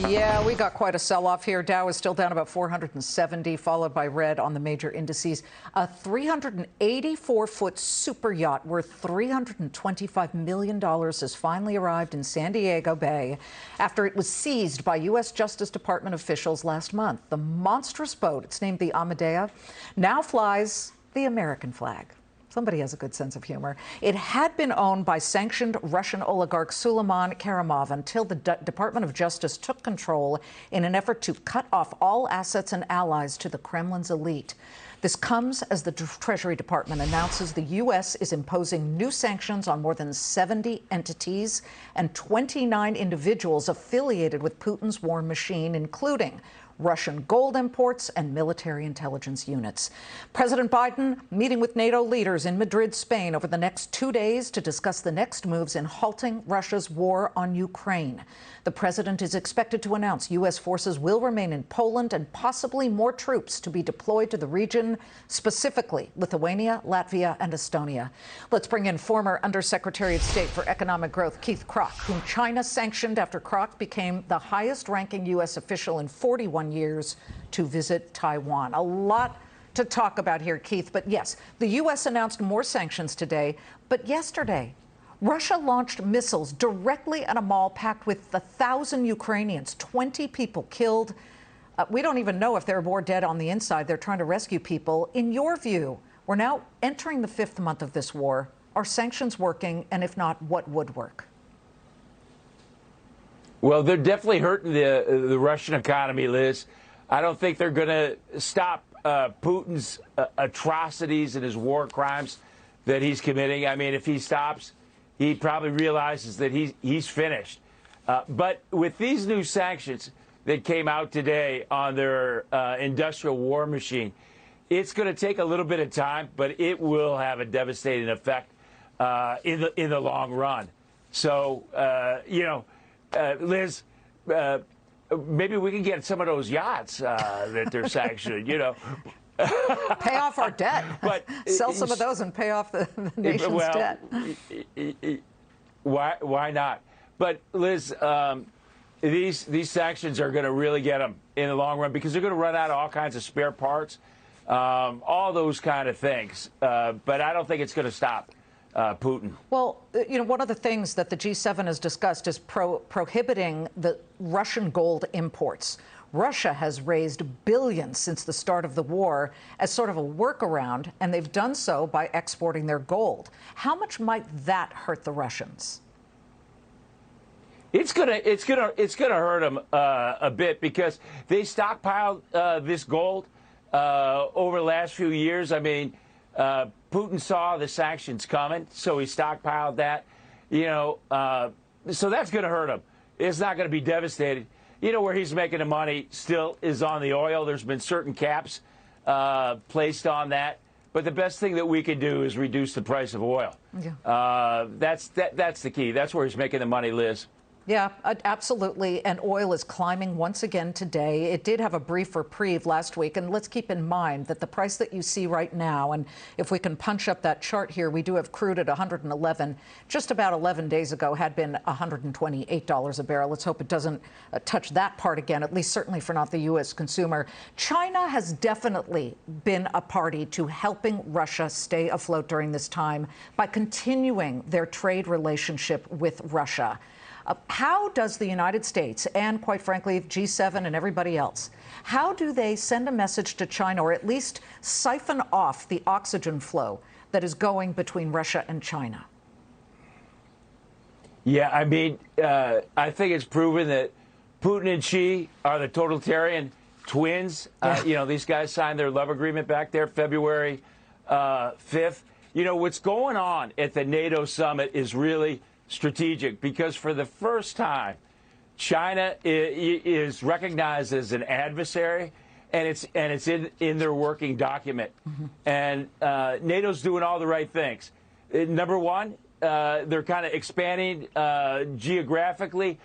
Yeah, we got quite a sell-off here. Dow is still down about 470, followed by red on the major indices. A 384-foot super yacht worth $325 million has finally arrived in San Diego Bay after it was seized by U.S. Justice Department officials last month. The monstrous boat, it's named the Amadea, now flies the American flag. Somebody has a good sense of humor. It had been owned by sanctioned Russian oligarch Suleiman Karimov until the Department of Justice took control in an effort to cut off all assets and allies to the Kremlin's elite. This comes as the Treasury Department announces the U.S. is imposing new sanctions on more than 70 entities and 29 individuals affiliated with Putin's war machine, including Russian gold imports and military intelligence units. President Biden meeting with NATO leaders in Madrid, Spain, over the next 2 days to discuss the next moves in halting Russia's war on Ukraine. The president is expected to announce U.S. forces will remain in Poland and possibly more troops to be deployed to the region, specifically Lithuania, Latvia, and Estonia. Let's bring in former Undersecretary of State for Economic Growth Keith Krach, whom China sanctioned after Krach became the highest-ranking U.S. official in 41 years to visit Taiwan. A lot to talk about here, Keith. But yes, the U.S. announced more sanctions today. But yesterday, Russia launched missiles directly at a mall packed with 1,000 Ukrainians, 20 people killed. We don't even know if there are more dead on the inside. They're trying to rescue people. In your view, we're now entering the 5th month of this war. Are sanctions working? And if not, what would work? Well, they're definitely hurting the Russian economy, Liz. I don't think they're going to stop Putin's atrocities and his war crimes that he's committing. I mean, if he stops, he probably realizes that he's finished. But with these new sanctions that came out today on their industrial war machine, it's going to take a little bit of time, but it will have a devastating effect in the long run. So, Liz, maybe we can get some of those yachts that they're sanctioning, Pay off our debt. But sell some of those and pay off the nation's debt. Why not? But Liz, these sanctions are going to really get them in the long run because they're going to run out of all kinds of spare parts, all those kind of things. But I don't think it's going to stop Putin. Well, one of the things that the G7 has discussed is prohibiting the Russian gold imports. Russia has raised billions since the start of the war as sort of a workaround, and they've done so by exporting their gold. How much might that hurt the Russians? It's gonna hurt them a bit because they stockpiled this gold over the last few years. I mean, Putin saw the sanctions coming, so he stockpiled that. So that's going to hurt him. It's not going to be devastated. Where he's making the money still is on the oil. There's been certain caps placed on that. But the best thing that we can do is reduce the price of oil. Yeah. That's the key. That's where he's making the money, Liz. Yeah, absolutely. And oil is climbing once again today. It did have a brief reprieve last week. And let's keep in mind that the price that you see right now, and if we can punch up that chart here, we do have crude at 111. Just about 11 days ago had been $128 a barrel. Let's hope it doesn't touch that part again, at least certainly for not the U.S. consumer. China has definitely been a party to helping Russia stay afloat during this time by continuing their trade relationship with Russia. How does the United States and, quite frankly, G7 and everybody else, how do they send a message to China or at least siphon off the oxygen flow that is going between Russia and China? Yeah, I mean, I think it's proven that Putin and Xi are the totalitarian twins. These guys signed their love agreement back there February 5th. What's going on at the NATO summit is really strategic because for the first time, China is recognized as an adversary, and it's in their working document. Mm-hmm. And NATO's doing all the right things. Number one, they're kind of expanding geographically.